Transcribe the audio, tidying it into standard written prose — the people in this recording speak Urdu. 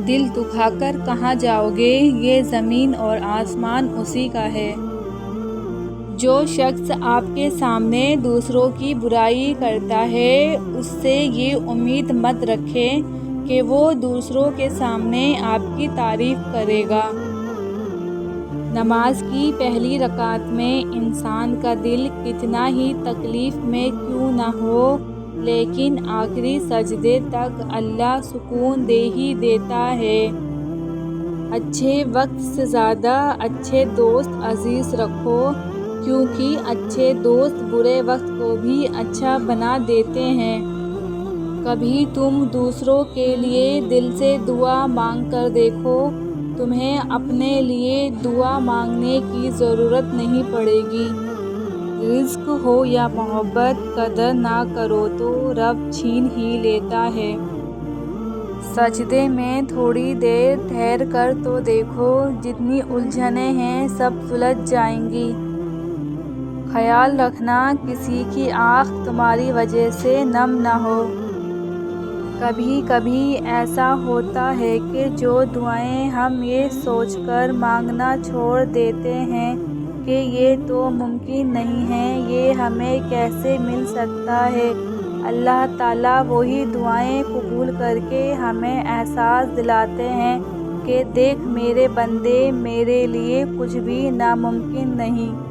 دل دکھا کر کہاں جاؤ گے، یہ زمین اور آسمان اسی کا ہے۔ جو شخص آپ کے سامنے دوسروں کی برائی کرتا ہے، اس سے یہ امید مت رکھیں کہ وہ دوسروں کے سامنے آپ کی تعریف کرے گا۔ نماز کی پہلی رکعت میں انسان کا دل کتنا ہی تکلیف میں کیوں نہ ہو، لیکن آخری سجدے تک اللہ سکون دے ہی دیتا ہے۔ اچھے وقت سے زیادہ اچھے دوست عزیز رکھو، کیونکہ اچھے دوست برے وقت کو بھی اچھا بنا دیتے ہیں۔ کبھی تم دوسروں کے لیے دل سے دعا مانگ کر دیکھو، تمہیں اپنے لیے دعا مانگنے کی ضرورت نہیں پڑے گی۔ رزق ہو یا محبت، قدر نہ کرو تو رب چھین ہی لیتا ہے۔ سجدے میں تھوڑی دیر ٹھہر کر تو دیکھو، جتنی الجھنیں ہیں سب سلجھ جائیں گی۔ خیال رکھنا کسی کی آنکھ تمہاری وجہ سے نم نہ ہو۔ کبھی کبھی ایسا ہوتا ہے کہ جو دعائیں ہم یہ سوچ کر مانگنا چھوڑ دیتے ہیں کہ یہ تو ممکن نہیں ہے، یہ ہمیں کیسے مل سکتا ہے، اللہ تعالیٰ وہی دعائیں قبول کر کے ہمیں احساس دلاتے ہیں کہ دیکھ میرے بندے، میرے لیے کچھ بھی ناممکن نہیں۔